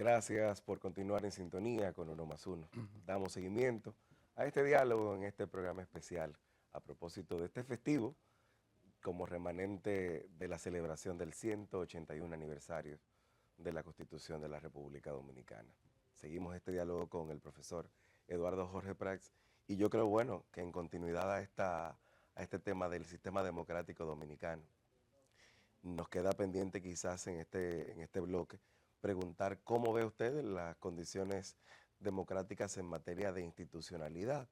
Gracias por continuar en sintonía con Uno más Uno. Damos seguimiento a este diálogo en este programa especial a propósito de este festivo como remanente de la celebración del 181 aniversario de la Constitución de la República Dominicana. Seguimos este diálogo con el profesor Eduardo Jorge Prats y yo creo, bueno, que en continuidad a este tema del sistema democrático dominicano, nos queda pendiente quizás en este bloque preguntar cómo ve usted las condiciones democráticas en materia de institucionalidad.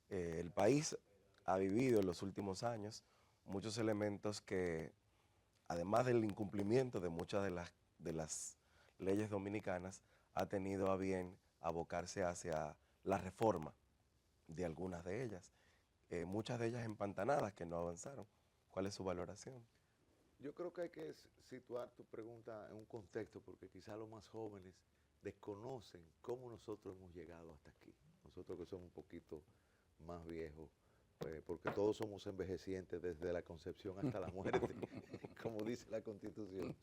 El país ha vivido en los últimos años muchos elementos que, además del incumplimiento de muchas de las leyes dominicanas, ha tenido a bien abocarse hacia la reforma de algunas de ellas, muchas de ellas empantanadas que no avanzaron. ¿Cuál es su valoración? Yo creo que hay que situar tu pregunta en un contexto porque quizás los más jóvenes desconocen cómo nosotros hemos llegado hasta aquí. Nosotros que somos un poquito más viejos, porque todos somos envejecientes desde la concepción hasta la muerte, como dice la Constitución.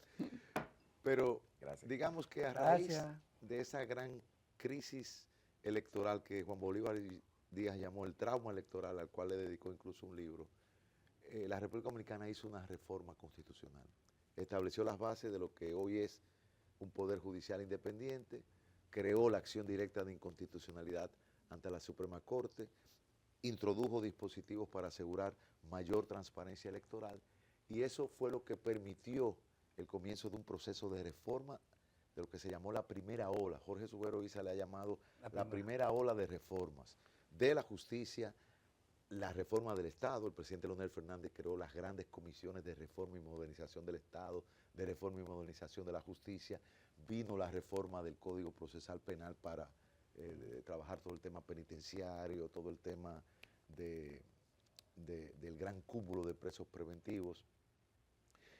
Pero Gracias. digamos que a raíz Gracias. de esa gran crisis electoral que Juan Bolívar Díaz llamó el trauma electoral, al cual le dedicó incluso un libro, la República Dominicana hizo una reforma constitucional. Estableció las bases de lo que hoy es un poder judicial independiente, creó la acción directa de inconstitucionalidad ante la Suprema Corte, introdujo dispositivos para asegurar mayor transparencia electoral y eso fue lo que permitió el comienzo de un proceso de reforma de lo que se llamó la primera ola. Jorge Suguero Isa le ha llamado la primera ola de reformas de la justicia, la reforma del Estado. El presidente Leonel Fernández creó las grandes comisiones de reforma y modernización del Estado, de reforma y modernización de la justicia. Vino la reforma del Código Procesal Penal para trabajar todo el tema penitenciario, todo el tema del gran cúmulo de presos preventivos.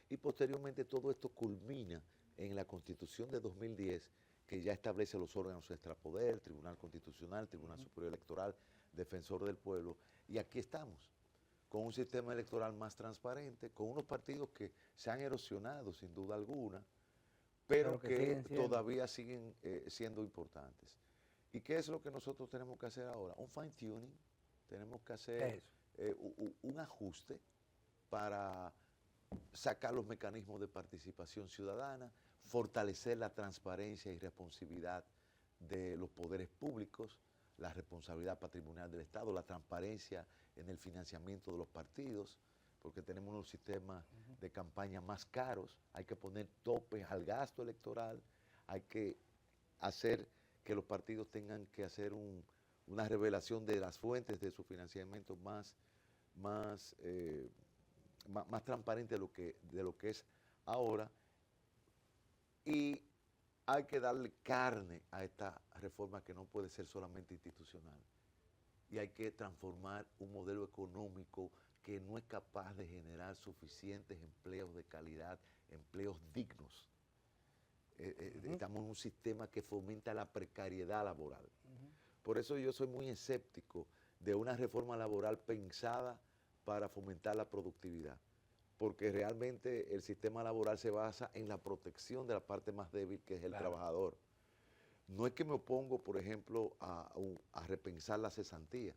Y posteriormente todo esto culmina en la Constitución de 2010, que ya establece los órganos extrapoder, Tribunal Constitucional, Tribunal Superior Electoral, Defensor del Pueblo, y aquí estamos, con un sistema electoral más transparente, con unos partidos que se han erosionado sin duda alguna, pero Que que siguen siendo. todavía siguen siendo importantes. ¿Y qué es lo que nosotros tenemos que hacer ahora? Un fine tuning, tenemos que hacer Eso. un ajuste para sacar los mecanismos de participación ciudadana, fortalecer la transparencia y responsabilidad de los poderes públicos, la responsabilidad patrimonial del Estado, la transparencia en el financiamiento de los partidos, porque tenemos unos sistemas de campaña más caros, hay que poner topes al gasto electoral, hay que hacer que los partidos tengan que hacer una revelación de las fuentes de su financiamiento más, más transparente de lo que es ahora, y hay que darle carne a esta reforma que no puede ser solamente institucional. Y hay que transformar un modelo económico que no es capaz de generar suficientes empleos de calidad, empleos dignos. Estamos en un sistema que fomenta la precariedad laboral. Por eso yo soy muy escéptico de una reforma laboral pensada para fomentar la productividad, porque realmente el sistema laboral se basa en la protección de la parte más débil, que es el trabajador. No es que me opongo, por ejemplo, a repensar la cesantía.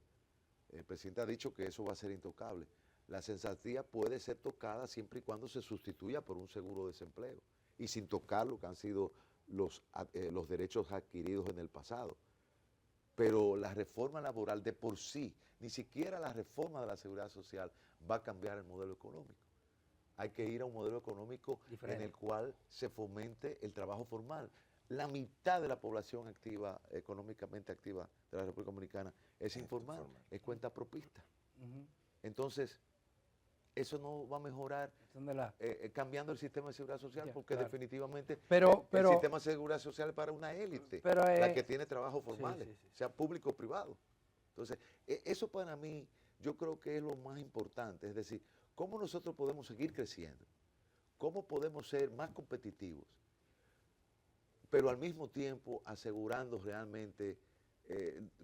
El presidente ha dicho que eso va a ser intocable. La cesantía puede ser tocada siempre y cuando se sustituya por un seguro de desempleo y sin tocar lo que han sido los derechos adquiridos en el pasado. Pero la reforma laboral de por sí, ni siquiera la reforma de la seguridad social va a cambiar el modelo económico. Hay que ir a un modelo económico en el cual se fomente el trabajo formal. La mitad de la población activa, económicamente activa de la República Dominicana es informal, es cuenta propista. Entonces, eso no va a mejorar cambiando el sistema de seguridad social, porque definitivamente el sistema de seguridad social es para una élite, la que tiene trabajos formales, sea público o privado. Entonces, eso para mí, yo creo que es lo más importante, es decir, cómo nosotros podemos seguir creciendo, cómo podemos ser más competitivos, pero al mismo tiempo asegurando realmente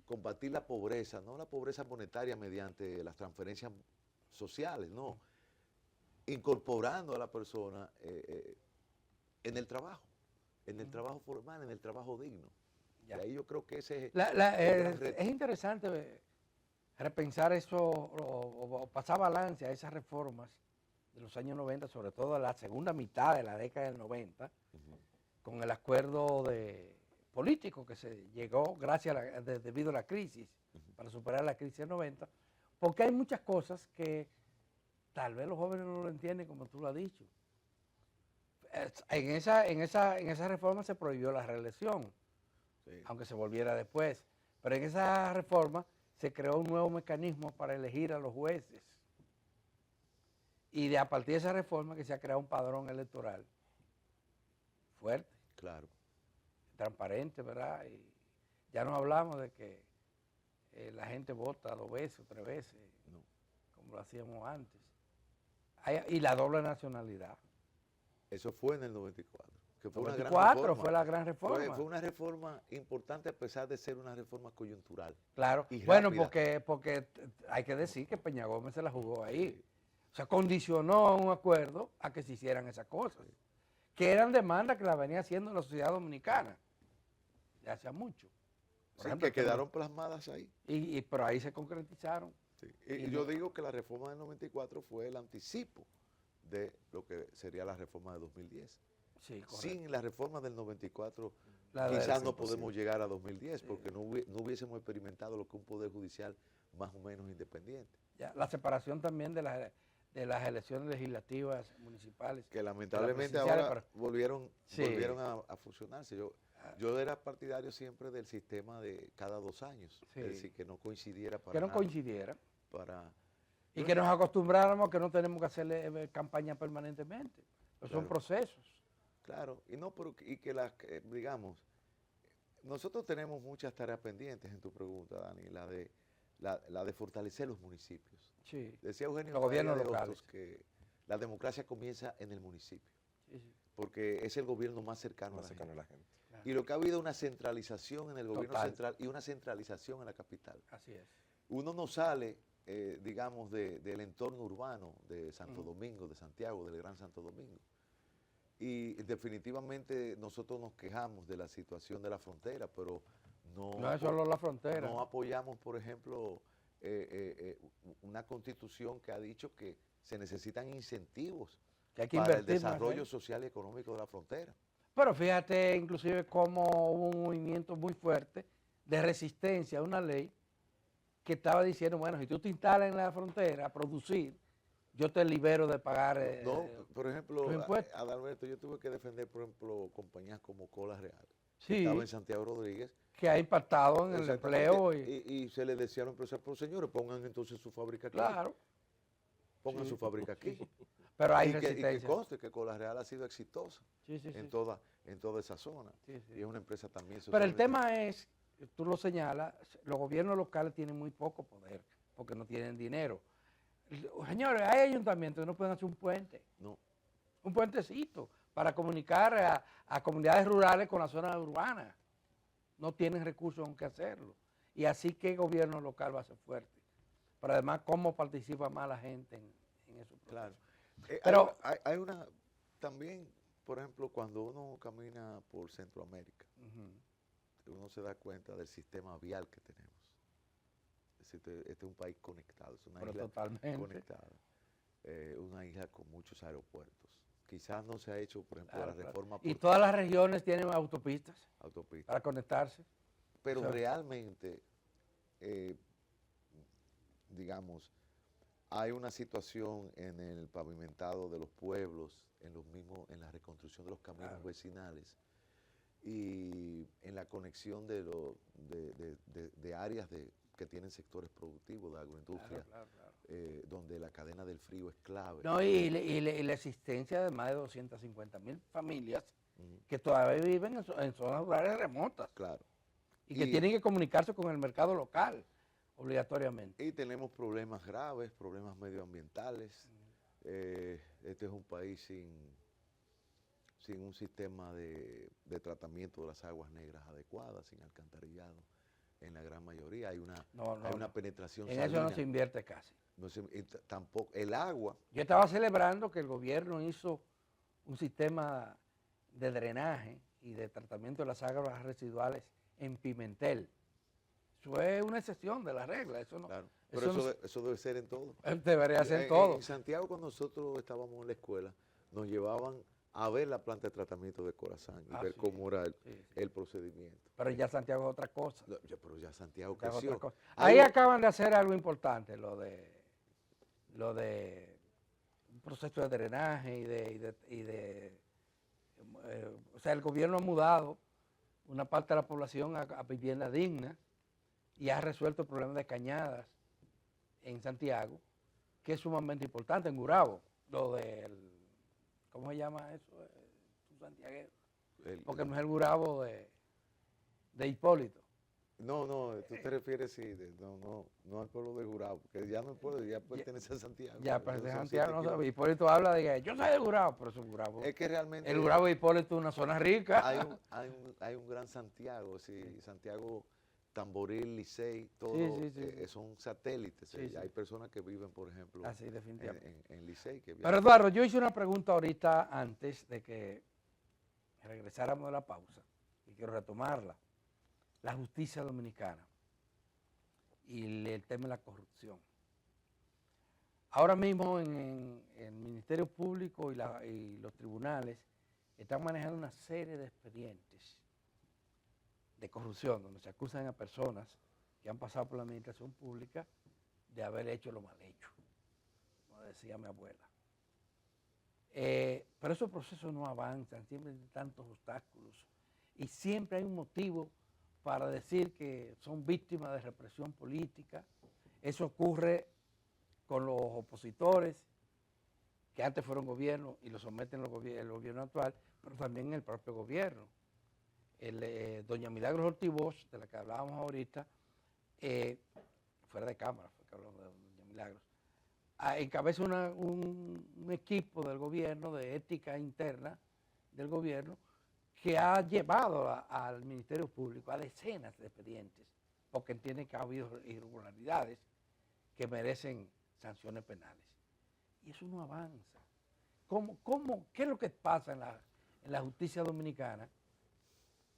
combatir la pobreza, no la pobreza monetaria mediante las transferencias sociales, no, incorporando a la persona en el trabajo, en el trabajo formal, en el trabajo digno. Ya. Y ahí yo creo que ese es Es interesante repensar eso o pasar balance a esas reformas de los años 90, sobre todo la segunda mitad de la década del 90, con el acuerdo político que se llegó debido a la crisis, para superar la crisis del 90, porque hay muchas cosas que tal vez los jóvenes no lo entienden como tú lo has dicho. En esa reforma se prohibió la reelección, sí, aunque se volviera después, pero en esa reforma se creó un nuevo mecanismo para elegir a los jueces. Y a partir de esa reforma que se ha creado un padrón electoral fuerte, claro. transparente, ¿verdad? Y ya no hablamos de que la gente vota 2 veces o 3 veces, No. como lo hacíamos antes. Y la doble nacionalidad. Eso fue en el 94. Que fue 94 una gran reforma. fue la gran reforma. Fue una reforma importante a pesar de ser una reforma coyuntural. Claro, y bueno, rápida. porque hay que decir que Peña Gómez se la jugó ahí. O sea, condicionó un acuerdo a que se hicieran esas cosas, que eran demandas que la venía haciendo la sociedad dominicana, de hace mucho. Por Sí, ejemplo, que quedaron plasmadas ahí. Pero ahí se concretizaron. Sí. Y yo digo que la reforma del 94 fue el anticipo de lo que sería la reforma de 2010. Sí, correcto. Sin la reforma del 94 La de- quizás no imposible. podemos llegar a 2010 Sí. porque no hubiésemos experimentado lo que un poder judicial más o menos independiente. Ya, la separación también de las elecciones legislativas municipales. Que lamentablemente presidenciales, ahora volvieron Sí. a fusionarse. Yo era partidario siempre del sistema de cada 2 años, Sí. es decir, que no coincidiera para Que no nada, coincidieran. para- Y que nos acostumbráramos que no tenemos que hacerle campaña permanentemente. Son Claro. procesos. Claro, y no, pero y que digamos, nosotros tenemos muchas tareas pendientes en tu pregunta, Dani, la de fortalecer los municipios. Sí. Decía Eugenio Los gobiernos María de locales. Hostos que la democracia comienza en el municipio, Sí, sí. porque es el gobierno más cercano Más a la cercano a gente. la gente. Claro. Y lo que ha habido una centralización en el gobierno Total. central y una centralización en la capital. Así es. Uno no sale, digamos, del entorno urbano de Santo Ujú. Domingo, de Santiago, del Gran Santo Domingo. Y definitivamente nosotros nos quejamos de la situación de la frontera, pero No es solo la frontera. no apoyamos, por ejemplo, una constitución que ha dicho que se necesitan incentivos Que hay que para el invertir más, desarrollo ¿eh? social y económico de la frontera. Pero fíjate inclusive cómo hubo un movimiento muy fuerte de resistencia a una ley que estaba diciendo, bueno, si tú te instalas en la frontera a producir, yo te libero de pagar No, por ejemplo, los impuestos. Adalberto, yo tuve que defender, por ejemplo, compañías como Cola Real, que Sí, estaba en Santiago Rodríguez. que ha impactado en el Exactamente, empleo. y se le decía a los empresarios, pero señores, pongan entonces su fábrica aquí. Claro, Pongan sí. su fábrica aquí. pero hay y que resistencia. conste que Cola Real ha sido exitosa Sí, sí, sí. en toda esa zona. Sí, sí. Y es una empresa también Pero el socialmente- tema es, tú lo señalas, los gobiernos locales tienen muy poco poder porque no tienen dinero. Señores, hay ayuntamientos que no pueden hacer un puente, No, un puentecito para comunicar a comunidades rurales con la zona urbana. No tienen recursos con que hacerlo. Y así que el gobierno local va a ser fuerte. Pero además, ¿cómo participa más la gente en esos procesos? claro. Pero- hay una, también, por ejemplo, cuando uno camina por Centroamérica, Ujú. uno se da cuenta del sistema vial que tenemos. Es decir, este es un país conectado, es una Pero isla totalmente. conectada, una isla con muchos aeropuertos. Quizás no se ha hecho, por ejemplo, Claro, la claro. reforma Y por todas las regiones tienen autopistas autopista. para conectarse. Pero o sea, realmente, digamos, hay una situación en el pavimentado de los pueblos, en la reconstrucción de los caminos Claro. vecinales y en la conexión de áreas que tienen sectores productivos de agroindustria, Claro, claro. donde la cadena del frío es clave. No, y la existencia de más de 250.000 familias Ujú, que todavía viven en zonas rurales remotas claro. y que Y- tienen que comunicarse con el mercado local obligatoriamente. Y tenemos problemas graves, problemas medioambientales. Este es un país sin un sistema de tratamiento de las aguas negras adecuadas, sin alcantarillado en la gran mayoría. Hay una No, no. penetración En eso no salina. se invierte casi. Tampoco el agua. Yo estaba celebrando que el gobierno hizo un sistema de drenaje y de tratamiento de las aguas residuales en Pimentel. Eso es una excepción de la regla. Eso no, Claro. Pero eso debe ser en todo. debería ser en todo. En Santiago, cuando nosotros estábamos en la escuela, nos llevaban a ver la planta de tratamiento de Corazán y ver Sí, cómo era sí. el procedimiento. Pero ya Santiago es otra cosa. Pero ya Santiago Santiago es creció. otra cosa. Hay Ahí un- acaban de hacer algo importante, lo de un proceso de drenaje o sea, el gobierno ha mudado una parte de la población a vivienda digna y ha resuelto el problema de cañadas en Santiago, que es sumamente importante, en Gurabo, lo del, ¿cómo se llama eso? Un santiaguero. Porque no es el Gurabo de Hipólito. No, tú te refieres, sí, no al pueblo de Gurabo, porque ya no es pueblo, ya pertenece a Santiago. Ya, Esos pero de son Santiago 7 no sabe. kilómetros. Hipólito habla de que yo soy de Gurabo, pero es un Gurabo. Es que realmente El Gurabo de Hipólito es una zona rica. hay un gran Santiago, sí, Santiago, Tamboril, Licey, todo Sí. son satélites. Sí, sí. Hay personas que viven, por ejemplo, Así, definitivamente. en Licey. Pero Eduardo, yo hice una pregunta ahorita antes de que regresáramos de la pausa y quiero retomarla. La justicia dominicana y el tema de la corrupción. Ahora mismo en el Ministerio Público y los tribunales están manejando una serie de expedientes de corrupción donde se acusan a personas que han pasado por la administración pública de haber hecho lo mal hecho, como decía mi abuela. Pero esos procesos no avanzan, siempre hay tantos obstáculos y siempre hay un motivo para decir que son víctimas de represión política. Eso ocurre con los opositores, que antes fueron gobierno y lo someten el gobierno actual, pero también en el propio gobierno. Doña Milagros Ortiz Bosch, de la que hablábamos ahorita, fuera de cámara, fue que hablamos de Doña Milagros, encabeza un equipo del gobierno de ética interna del gobierno que ha llevado al Ministerio Público a decenas de expedientes porque entiende que ha habido irregularidades que merecen sanciones penales. Y eso no avanza. ¿Qué es lo que pasa en la justicia dominicana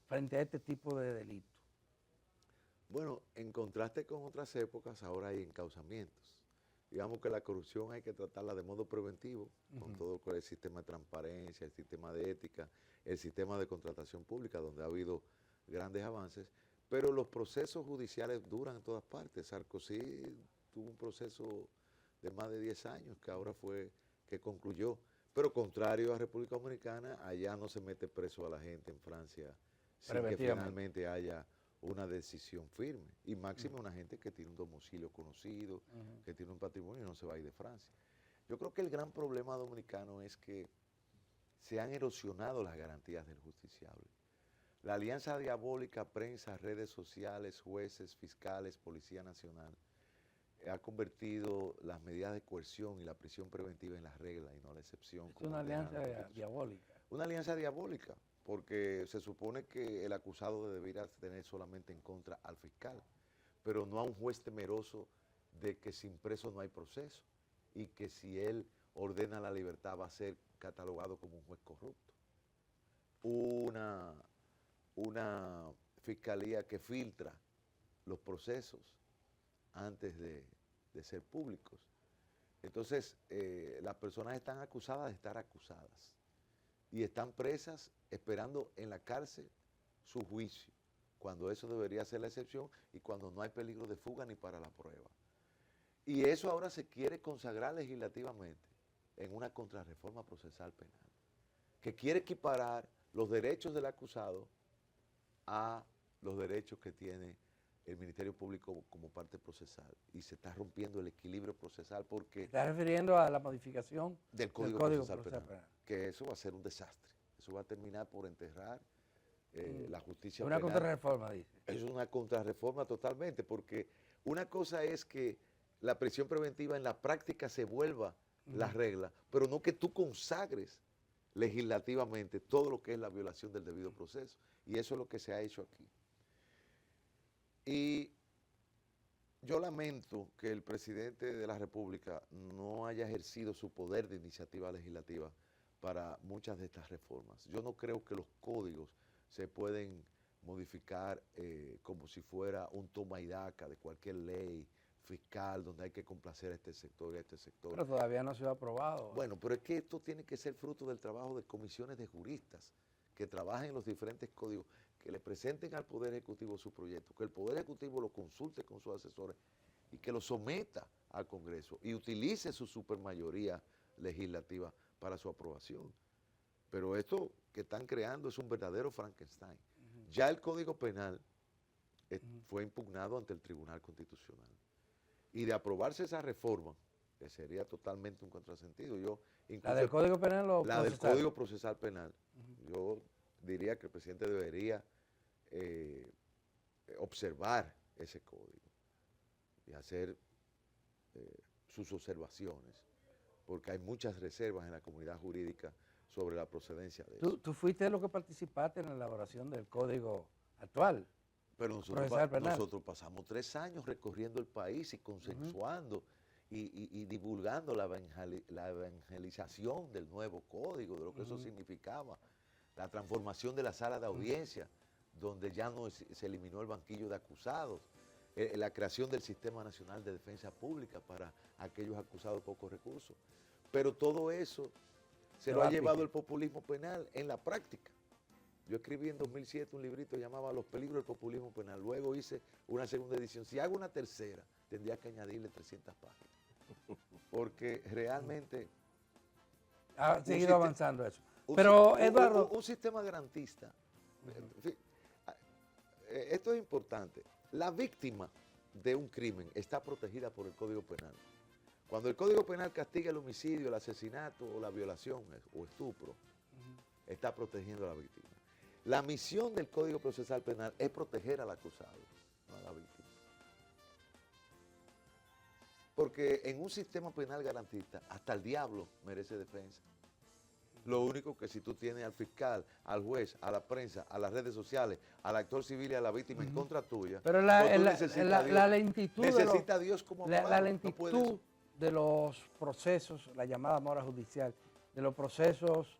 frente a este tipo de delitos? Bueno, en contraste con otras épocas, ahora hay encauzamientos. Digamos que la corrupción hay que tratarla de modo preventivo, con todo el sistema de transparencia, el sistema de ética, el sistema de contratación pública, donde ha habido grandes avances, pero los procesos judiciales duran en todas partes. Sarkozy tuvo un proceso de más de 10 años que ahora fue que concluyó, pero contrario a República Dominicana, allá no se mete preso a la gente en Francia sin que finalmente haya una decisión firme, y máximo una gente que tiene un domicilio conocido, que tiene un patrimonio y no se va a ir de Francia. Yo creo que el gran problema dominicano es que se han erosionado las garantías del justiciable. La alianza diabólica, prensa, redes sociales, jueces, fiscales, Policía Nacional, ha convertido las medidas de coerción y la prisión preventiva en la regla y no la excepción. Es una alianza diabólica. Una alianza diabólica, porque se supone que el acusado debería tener solamente en contra al fiscal, pero no a un juez temeroso de que sin preso no hay proceso y que si él ordena la libertad va a ser catalogado como un juez corrupto. Una fiscalía que filtra los procesos antes de ser públicos. Entonces, las personas están acusadas de estar acusadas y están presas esperando en la cárcel su juicio, cuando eso debería ser la excepción y cuando no hay peligro de fuga ni para la prueba. Y eso ahora se quiere consagrar legislativamente en una contrarreforma procesal penal, que quiere equiparar los derechos del acusado a los derechos que tiene el Ministerio Público como parte procesal, y se está rompiendo el equilibrio procesal porque... ¿Estás refiriendo a la modificación del Código Procesal Penal? Que eso va a ser un desastre, eso va a terminar por enterrar la justicia penal. Una contrarreforma, dice. Es una contrarreforma totalmente, porque una cosa es que la prisión preventiva en la práctica se vuelva la regla, pero no que tú consagres legislativamente todo lo que es la violación del debido proceso, y eso es lo que se ha hecho aquí. Y yo lamento que el presidente de la República no haya ejercido su poder de iniciativa legislativa para muchas de estas reformas. Yo no creo que los códigos se pueden modificar como si fuera un toma y daca de cualquier ley fiscal donde hay que complacer a este sector y a este sector. Pero todavía no se ha aprobado. Bueno, pero es que esto tiene que ser fruto del trabajo de comisiones de juristas que trabajen en los diferentes códigos, que le presenten al Poder Ejecutivo su proyecto, que el Poder Ejecutivo lo consulte con sus asesores y que lo someta al Congreso y utilice su supermayoría legislativa para su aprobación. Pero esto que están creando es un verdadero Frankenstein. Ya el Código Penal fue impugnado ante el Tribunal Constitucional. Y de aprobarse esa reforma, que sería totalmente un contrasentido. ¿La del Código Penal o la del procesal? Código Procesal Penal. Yo diría que el presidente debería observar ese código y hacer sus observaciones, porque hay muchas reservas en la comunidad jurídica sobre la procedencia de eso. ¿Tú fuiste de los que participaste en la elaboración del código actual? Pero nosotros pasamos 3 años recorriendo el país y consensuando y divulgando la evangelización del nuevo código, de lo que eso significaba, la transformación de la sala de audiencia, donde ya no se eliminó el banquillo de acusados, la creación del Sistema Nacional de Defensa Pública para aquellos acusados de pocos recursos. Pero todo eso se lo ha llevado el populismo penal en la práctica. Yo escribí en 2007 un librito llamado Los peligros del populismo penal. Luego hice una segunda edición. Si hago una tercera, tendría que añadirle 300 páginas. Porque realmente... Ha seguido avanzando eso. Pero, Eduardo... Un sistema garantista. Esto es importante. La víctima de un crimen está protegida por el Código Penal. Cuando el Código Penal castiga el homicidio, el asesinato o la violación o estupro, está protegiendo a la víctima. La misión del Código Procesal Penal es proteger al acusado, no a la víctima. Porque en un sistema penal garantista, hasta el diablo merece defensa. Lo único que si tú tienes al fiscal, al juez, a la prensa, a las redes sociales, al actor civil y a la víctima en contra tuya, pero la lentitud, necesita a Dios como abogado. La lentitud de los procesos, la llamada mora judicial, de los procesos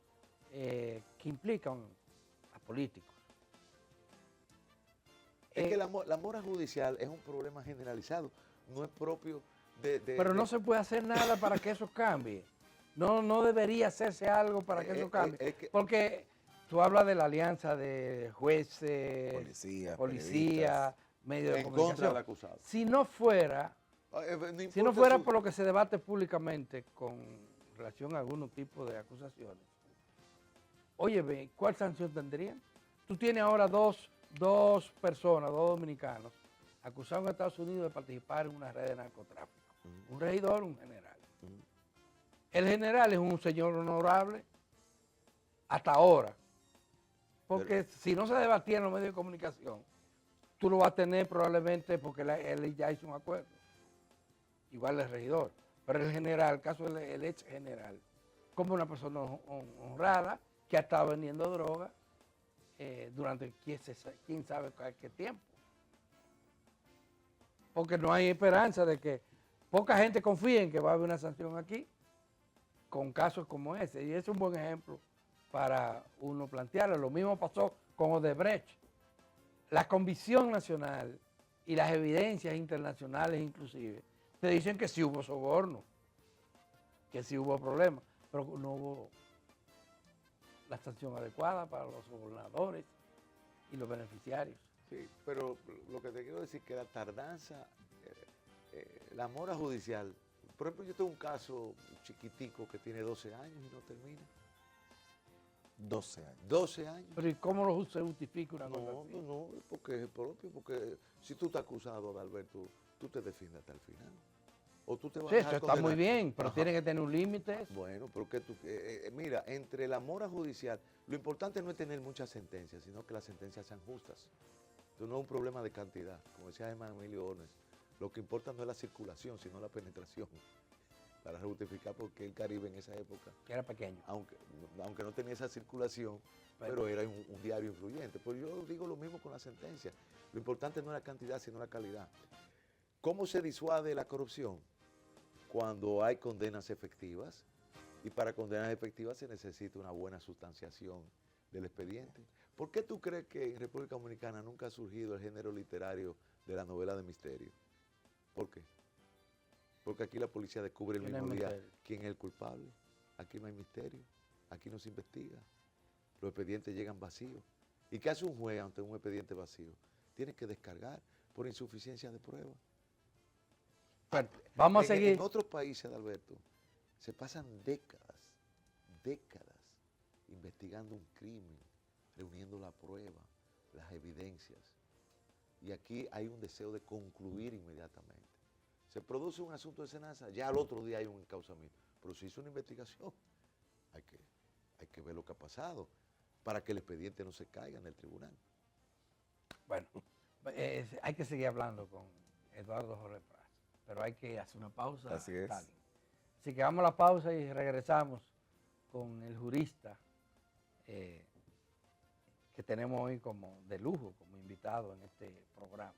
que implican a políticos. Es que la mora judicial es un problema generalizado, no es propio pero no se puede hacer nada para que eso cambie. No debería hacerse algo para que eso cambie. Porque tú hablas de la alianza de jueces, policía, medios de comunicación. Contra del acusado. Si no fuera por lo que se debate públicamente con relación a algún tipo de acusaciones, oye, ¿cuál sanción tendrían? Tú tienes ahora dos personas, dos dominicanos, acusados en Estados Unidos de participar en una red de narcotráfico. Un regidor, un general. El general es un señor honorable hasta ahora, porque si no se debatía en los medios de comunicación, tú lo vas a tener probablemente porque él ya hizo un acuerdo. Igual el regidor. Pero el general, el caso del ex general, como una persona honrada que ha estado vendiendo droga durante quién sabe qué tiempo. Porque no hay esperanza de que poca gente confíe en que va a haber una sanción aquí con casos como ese. Y es un buen ejemplo para uno plantearlo. Lo mismo pasó con Odebrecht. La convicción nacional y las evidencias internacionales inclusive te dicen que sí hubo soborno, que sí hubo problemas, pero no hubo la sanción adecuada para los sobornadores y los beneficiarios. Sí, pero lo que te quiero decir es que la tardanza, la mora judicial, por ejemplo, yo tengo un caso chiquitico que tiene 12 años y no termina. 12 años. 12 años. Pero ¿y cómo se justifica una cosa así? No, porque es propio, porque si tú estás acusado, Adalberto, tú te defiendes hasta el final. O tú te vas sí, a eso está muy bien, pero tiene que tener un límite. Bueno, porque mira, entre la mora judicial, lo importante no es tener muchas sentencias, sino que las sentencias sean justas. Entonces no es un problema de cantidad, como decía Germán Emilio Ornes. Lo que importa no es la circulación, sino la penetración. Para justificar por qué el Caribe en esa época, que era pequeño, aunque no tenía esa circulación, pero era un diario influyente. Pues yo digo lo mismo con la sentencia. Lo importante no es la cantidad, sino la calidad. ¿Cómo se disuade la corrupción? Cuando hay condenas efectivas, y para condenas efectivas se necesita una buena sustanciación del expediente. ¿Por qué tú crees que en República Dominicana nunca ha surgido el género literario de la novela de misterio? ¿Por qué? Porque aquí la policía descubre el Aquí no hay mismo día misterio. quién es el culpable. Aquí no hay misterio, aquí no se investiga. Los expedientes llegan vacíos. ¿Y qué hace un juez ante un expediente vacío? Tiene que descargar por insuficiencia de pruebas. Bueno, vamos a seguir. En otros países, Adalberto, se pasan décadas investigando un crimen, reuniendo la prueba, las evidencias. Y aquí hay un deseo de concluir inmediatamente. Se produce un asunto de Senasa, ya al otro día hay un encauzamiento. Pero si hizo una investigación, hay que ver lo que ha pasado para que el expediente no se caiga en el tribunal. Bueno, hay que seguir hablando con Eduardo Jorge Prat, pero hay que hacer una pausa. Así es. Stalin. Así que vamos a la pausa y regresamos con el jurista que tenemos hoy como de lujo, como invitado en este programa.